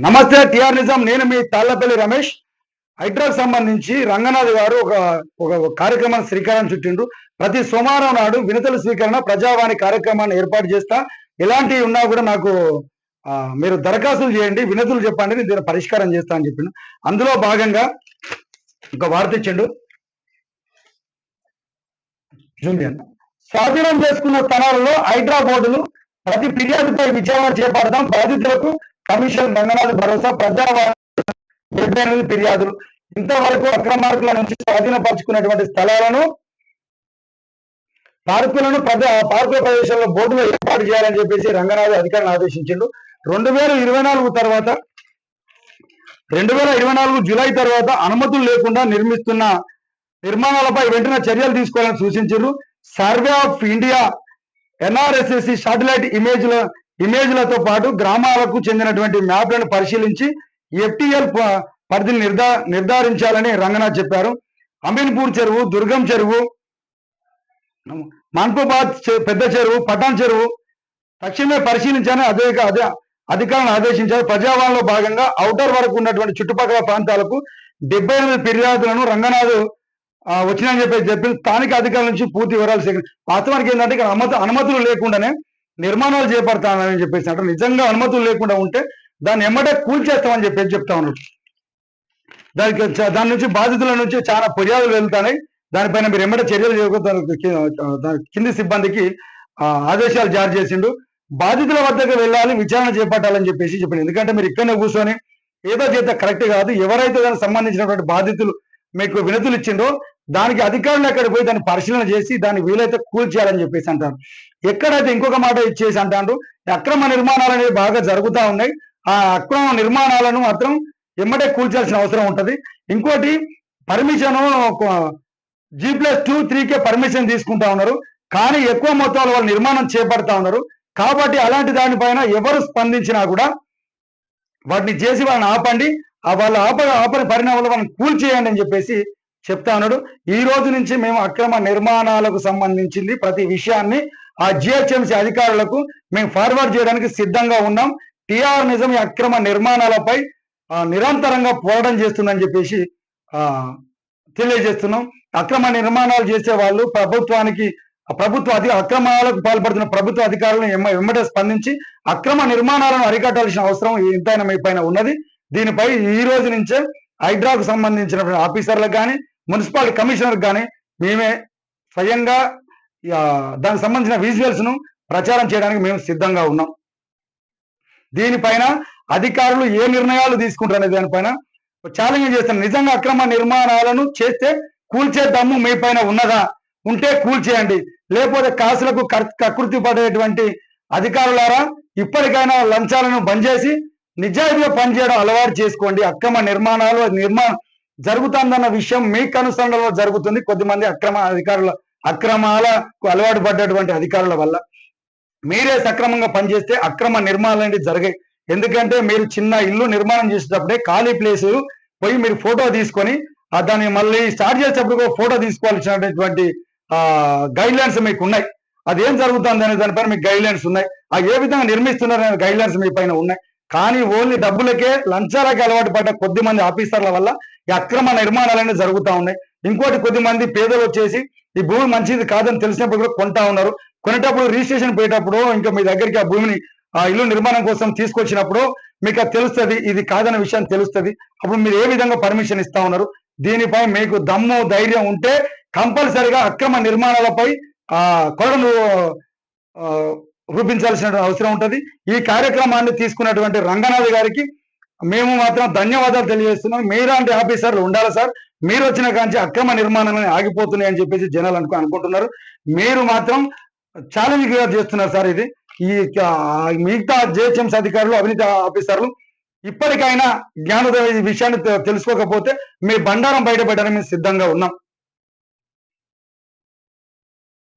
నమస్తే టిఆర్ నిజాం. నేను మీ తాళ్లపల్లి రమేష్. హైడ్రాకు సంబంధించి రంగనాథ్ గారు ఒక ఒక కార్యక్రమాన్ని శ్రీకారం చుట్టిండ్రు. ప్రతి సోమవారం నాడు వినతుల స్వీకరణ ప్రజావాణి కార్యక్రమాన్ని ఏర్పాటు చేస్తా. ఎలాంటివి ఉన్నా కూడా నాకు మీరు దరఖాస్తులు చేయండి, వినతులు చెప్పండి, నేను దీన్ని పరిష్కారం చేస్తా అని చెప్పిండు. అందులో భాగంగా ఒక వార్త ఇచ్చిండు. జూలియన్ స్వాధీనం చేసుకున్న స్థలాలలో హైడ్రా బోర్డులు ప్రతి ఫిర్యాదుపై విచారణ చేపడదాం, బాధితులకు కమిషన్ రంగనాథ్ భరోసా, ప్రజావాణి 78 ఫిర్యాదులు. ఇంతవరకు అక్రమార్కుల నుంచి స్వాధీనపరుచుకున్నటువంటి స్థలాలను పార్కుల ప్రదేశాల్లో బోర్డులు ఏర్పాటు చేయాలని చెప్పేసి రంగనాథ్ అధికారులను ఆదేశించిండు. 2024 తర్వాత 2024 జూలై తర్వాత అనుమతులు లేకుండా నిర్మిస్తున్న నిర్మాణాలపై వెంటనే చర్యలు తీసుకోవాలని సూచించారు. సర్వే ఆఫ్ ఇండియా ఎన్ఆర్ఎస్ఎస్సి శాటిలైట్ ఇమేజ్లతో పాటు గ్రామాలకు చెందినటువంటి మ్యాప్లను పరిశీలించి ఎఫ్టిఎల్ పరిధిని నిర్ధారించాలని రంగనాథ్ చెప్పారు. అమీన్పూర్ చెరువు, దుర్గం చెరువు, మన్పుబాద్ పెద్ద చెరువు, పటాన్ చెరువు తక్షణమే పరిశీలించాలని అధికారులను ఆదేశించారు. ప్రజావాణిలో భాగంగా ఔటర్ వరకు ఉన్నటువంటి చుట్టుపక్కల ప్రాంతాలకు 78 ఫిర్యాదులను రంగనాథ్ వచ్చినాయని చెప్పి స్థానిక అధికారుల నుంచి పూర్తి వివరాలు వాస్తవానికి ఏంటంటే ఇక్కడ అనుమతులు లేకుండానే నిర్మాణాలు చేపడతానని చెప్పేసి అంటారు. నిజంగా అనుమతులు లేకుండా ఉంటే దాన్ని ఎమ్మటే కూల్చేస్తామని చెప్పేసి చెప్తా ఉన్నారు. దాని నుంచి బాధితుల నుంచి చాలా ఫిర్యాదులు వెళ్తాయి. దానిపైన మీరు ఎమ్మటే చర్యలు చేయకుండా కింది సిబ్బందికి ఆదేశాలు జారీ చేసిండు. బాధితుల వద్దకు వెళ్ళాలి, విచారణ చేపట్టాలని చెప్పేసి చెప్పింది. ఎందుకంటే మీరు ఇక్కడనే కూర్చొని ఏదో చేస్తే కరెక్ట్ కాదు. ఎవరైతే దానికి సంబంధించినటువంటి బాధితులు మీకు వినతులు ఇచ్చిండో దానికి అధికారులు అక్కడికి పోయి దాన్ని పరిశీలన చేసి దాన్ని వీలైతే కూల్చేయాలని చెప్పేసి అంటారు. ఎక్కడైతే ఇంకొక మాట ఇచ్చేసి అంటారు, అక్రమ నిర్మాణాలు అనేవి బాగా జరుగుతూ ఉన్నాయి. ఆ అక్రమ నిర్మాణాలను మాత్రం ఎమ్మటే కూల్చాల్సిన అవసరం ఉంటుంది. ఇంకోటి పర్మిషన్ G+2, 3K పర్మిషన్ తీసుకుంటా ఉన్నారు, కానీ ఎక్కువ మొత్తంలో వాళ్ళు నిర్మాణం చేపడతా ఉన్నారు. కాబట్టి అలాంటి దానిపైన ఎవరు స్పందించినా కూడా వాటిని చేసి వాళ్ళని ఆపండి, వాళ్ళు ఆపని పరిణామంలో వాళ్ళని కూల్చేయండి అని చెప్పేసి చెప్తా ఉన్నాడు. ఈ రోజు నుంచి మేము అక్రమ నిర్మాణాలకు సంబంధించింది ప్రతి విషయాన్ని ఆ జిహెచ్ఎంసీ అధికారులకు మేము ఫార్వర్డ్ చేయడానికి సిద్ధంగా ఉన్నాం. టిఆర్ నిజం ఈ అక్రమ నిర్మాణాలపై నిరంతరంగా పోరాటం చేస్తుందని చెప్పేసి తెలియజేస్తున్నాం. అక్రమ నిర్మాణాలు చేసే వాళ్ళు అక్రమాలకు పాల్పడుతున్న ప్రభుత్వ అధికారులను వెంబడే స్పందించి అక్రమ నిర్మాణాలను అరికట్టాల్సిన అవసరం ఎంతైనా మీ పైన ఉన్నది. దీనిపై ఈ రోజు నుంచే హైడ్రాకు సంబంధించిన ఆఫీసర్లకు కానీ మున్సిపాలిటీ కమిషనర్కి కానీ మేమే స్వయంగా దానికి సంబంధించిన విజువల్స్ ను ప్రచారం చేయడానికి మేము సిద్ధంగా ఉన్నాం. దీనిపైన అధికారులు ఏ నిర్ణయాలు తీసుకుంటారనే దానిపైన ఛాలెంజ్ చేస్తాను. నిజంగా అక్రమ నిర్మాణాలను చేస్తే కూల్చే దమ్ము మీ పైన ఉన్నదా? ఉంటే కూల్చేయండి, లేకపోతే కాసులకు కకృతి పడేటువంటి అధికారులారా ఇప్పటికైనా లంచాలను బంద్ చేసి నిజాయితీగా పనిచేయడం అలవాటు చేసుకోండి. అక్రమ నిర్మాణాలు జరుగుతుందన్న విషయం మీకు అనుసరణలో జరుగుతుంది. కొద్దిమంది అక్రమాలకు అలవాటు పడ్డటువంటి అధికారుల వల్ల మీరే సక్రమంగా పనిచేస్తే అక్రమ నిర్మాణాలు అనేవి జరిగాయి. ఎందుకంటే మీరు చిన్న ఇల్లు నిర్మాణం చేసేటప్పుడే ఖాళీ ప్లేస్ పోయి మీరు ఫోటో తీసుకొని దాన్ని మళ్ళీ స్టార్ట్ చేసేటప్పుడు ఫోటో తీసుకోవాల్సినటువంటి గైడ్ లైన్స్ మీకు ఉన్నాయి. అదేం జరుగుతుంది అనే దానిపైన మీకు గైడ్ లైన్స్ ఉన్నాయి. ఏ విధంగా నిర్మిస్తున్నారనే గైడ్ లైన్స్ మీ పైన ఉన్నాయి. కానీ ఓన్లీ డబ్బులకే లంచాలకే అలవాటు పడ్డ కొద్ది మంది ఆఫీసర్ల వల్ల ఈ అక్రమ నిర్మాణాలన్నీ జరుగుతూ ఉన్నాయి. ఇంకోటి కొద్దిమంది పేదలు వచ్చేసి ఈ భూమి మంచిది కాదని తెలిసినప్పుడు కూడా కొంటా ఉన్నారు. కొనేటప్పుడు రిజిస్ట్రేషన్ పోయేటప్పుడు ఇంకా మీ దగ్గరికి ఆ భూమిని ఇల్లు నిర్మాణం కోసం తీసుకొచ్చినప్పుడు మీకు అది తెలుస్తుంది, ఇది కాదన్న విషయం తెలుస్తుంది. అప్పుడు మీరు ఏ విధంగా పర్మిషన్ ఇస్తా ఉన్నారు? దీనిపై మీకు దమ్ము ధైర్యం ఉంటే కంపల్సరిగా అక్రమ నిర్మాణాలపై కొరను రూపించాల్సిన అవసరం ఉంటుంది. ఈ కార్యక్రమాన్ని తీసుకున్నటువంటి రంగనాథ్ గారికి మేము మాత్రం ధన్యవాదాలు తెలియజేస్తున్నాం. మీలాంటి ఆఫీసర్లు ఉండాలి సార్. మీరు వచ్చిన కాంచి అక్రమ నిర్మాణాలని ఆగిపోతున్నాయి అని చెప్పేసి జనాలు అనుకుంటున్నారు. మీరు మాత్రం ఛాలెంజ్ చేస్తున్నారు సార్. ఇది ఈ మిగతా జిహెచ్ఎంసీ అధికారులు, అవినీతి ఆఫీసర్లు ఇప్పటికైనా జ్ఞానోదయ విషయాన్ని తెలుసుకోకపోతే మీ బండారం బయటపెట్టడానికి మేము సిద్ధంగా ఉన్నాం.